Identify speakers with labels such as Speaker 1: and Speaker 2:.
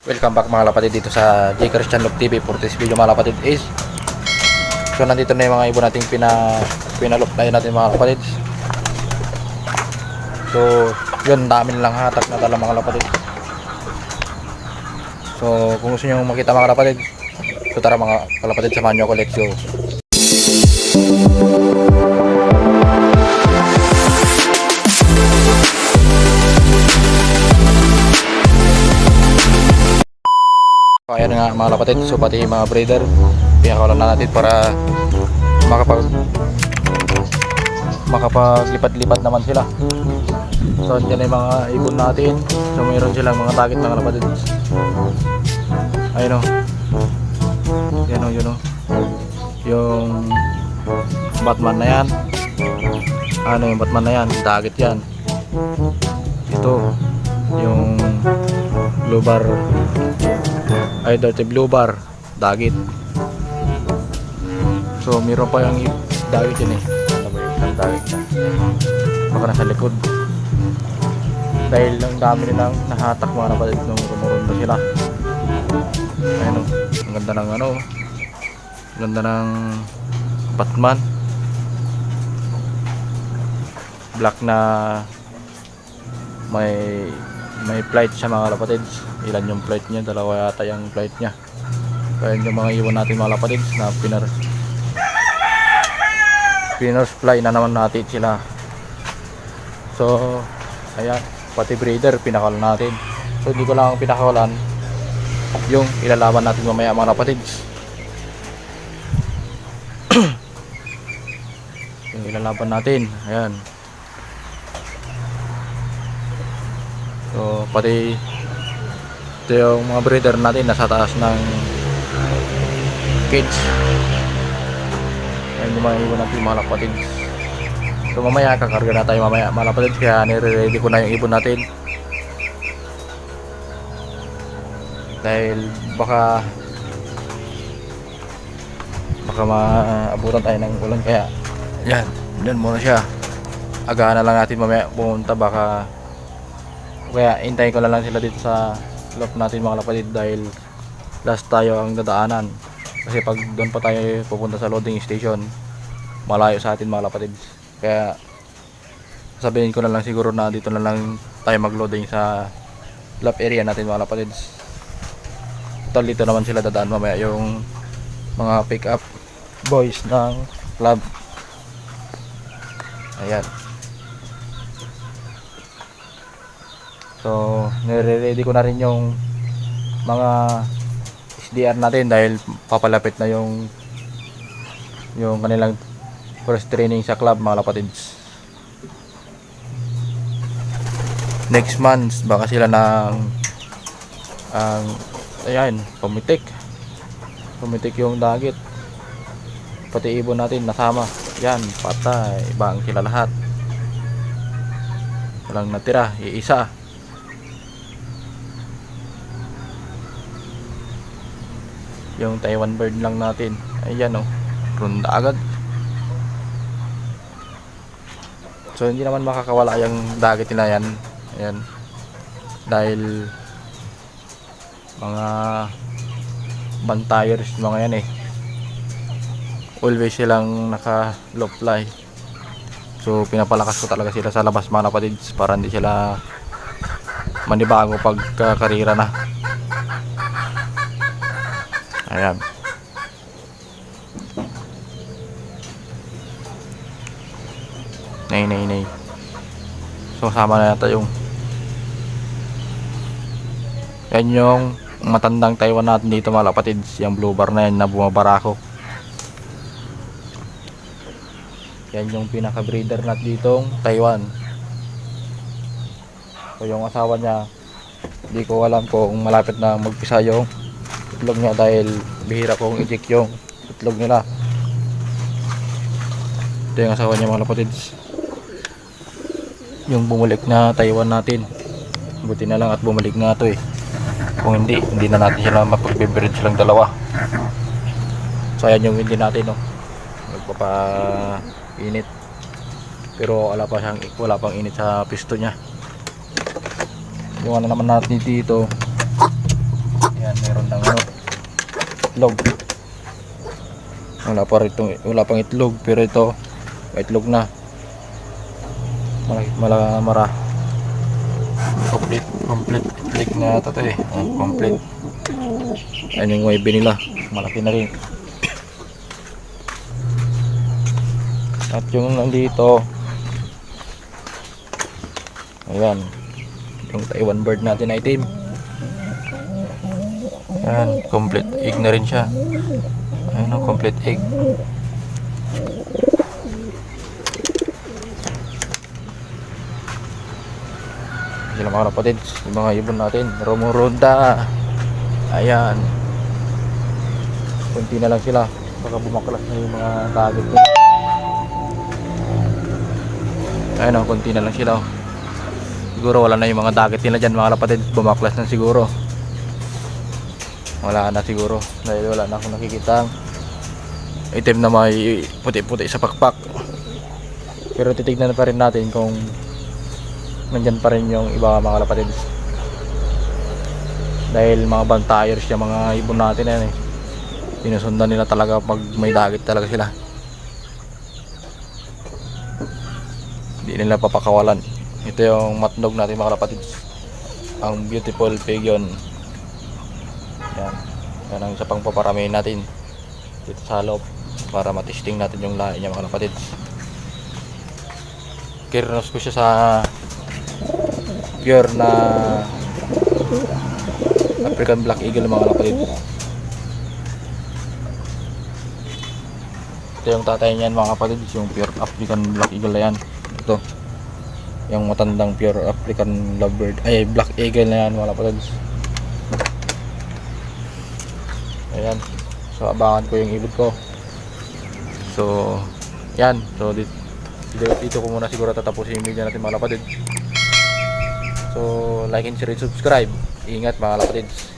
Speaker 1: Welcome back mga lapatid dito sa J. Christian Love TV. For this video mga lapatid is so nandito na yung mga ibon nating pinaloplayan natin mga lapatid. So yun, dami nilang hatak na dala mga lapatid. So kung gusto nyo makita mga lapatid, so tara mga kalapatid, samahan nyo ako. Let's go. So ayan nga mga lapatid, so pati mga breeder pinakawalan na natin para makapaglipat-lipat naman sila. So andyan na yung mga ibon natin. So mayroon silang mga target mga lapatid. Ayun o, yan o, yun o, yung Batman na yan. Ano yung Batman na yan? Target yan. Ito yung blue bar, ay dirty blue bar, dagit. So meron pa yung dagit yun eh. Ano ba yung dagit na? Baka nasa likod. Dahil ang dami nilang nahatak mga kapatid nung rumurunda sila. Ayun o, ang ganda ng ano, ang ganda ng Batman. Black na may flight siya mga lapatids. Ilan yung flight niya? Dalawa yata yung flight niya. Kaya yung mga iwan natin mga lapatids na pinners fly na naman natin sila. So ayan, pati breeder pinakawalan natin. So hindi ko lang pinakawalan yung ilalaban natin mamaya mga lapatids. Yung ilalaban natin, ayan. So pati ito yung mga breeder natin nasa taas ng cage. Ayan yung mga ibon natin mga lapatid. So mamaya kakarga na tayo mamaya mga lapatid, kaya nire-ready ko na yung ibon natin. Dahil baka maabutan tayo ng ulan, kaya yan, dyan muna siya. Agahan na lang natin mamaya pumunta, baka kaya hintayin ko lang sila dito sa loft natin mga lapatid, dahil last tayo ang dadaanan. Kasi pag doon pa tayo pupunta sa loading station, malayo sa atin mga lapatid. Kaya sabihin ko na lang siguro na dito na lang tayo magloading sa loft area natin mga lapatid. Total dito naman sila dadaan mamaya yung mga pick up boys ng club. Ayan. So nire-ready ko na rin yung mga SDR natin, dahil papalapit na yung kanilang first training sa club mga lapatids. Next month baka sila ayan, pumitik yung dagit. Pati ibon natin nasama. Yan, patay, ibang sila lahat. Walang natira, iisa. Yung Taiwan bird lang natin, ayan o, runda agad. So hindi naman makakawala yung dagit nila yan. Ayan, dahil mga bantayers mga yan eh, always silang naka low fly. So pinapalakas ko talaga sila sa labas mga kapatids, para hindi sila manibago pag karira na. Ayan. Nay. So sama na yata yung yan yung matandang Taiwan natin dito mga lapatids, yung blue bar na yan na bumabarako. Yan yung pinaka breeder natin ditong Taiwan. So yung asawa niya, hindi ko alam kung malapit na magpisa yung itlog niya, dahil bihira kong i-check yung itlog nila. Ito yung asawa niya mga lapatids, yung bumalik na Taiwan natin. Buti na lang at bumalik nga to eh. Kung hindi na natin sila mapagbe-breed silang dalawa. So ayan yung hindi natin no, nagpapa-init, pero wala pang init sa pisto niya. Yung ano naman natin dito, itlog. Wala pang itlog, pero ito may itlog na. Mara. Complete itlog na ito eh. Complete. Ayan yung wave nila. Malaki na rin. At yung nandito, ayan, yung Taiwan bird natin na itim. Ayan, complete egg na rin siya. Ayan ang complete egg. Sila mga kapatids, yung mga ibon natin, rumurunda. Ayan, kunti na lang sila, baka bumaklas na yung mga target nila. Ayun o, konti na lang sila o. Siguro wala na yung mga target nila dyan mga kapatid. Bumaklas na siguro. Wala na siguro. Dahil wala na akong nakikita item na may puti-puti sa pakpak. Pero titignan pa rin natin kung nandyan pa rin yung iba mga kapatid. Dahil mga bantayers yung mga ibon natin yan eh. Sinusundan nila talaga pag may target talaga sila. Hindi nila papakawalan. Ito yung matnog natin mga kapatids, ang beautiful pigeon. Yan ang isa pang paparamihin natin dito sa loob para matesting natin yung lahi niya mga kapatids. Kirnos ko siya sa pure na African Black Eagle mga kapatids. Ito yung tatay niyan mga kapatids, yung pure African Black Eagle na yan. Ito yung matandang pure African lovebird, ay Black Eagle na yan mga kapatids. Ayan, so abangan ko yung ibon ko. So yan, so dito ko muna siguro tatapusin yung video natin mga kapatids. So like and share and subscribe. Ingat mga kapatids.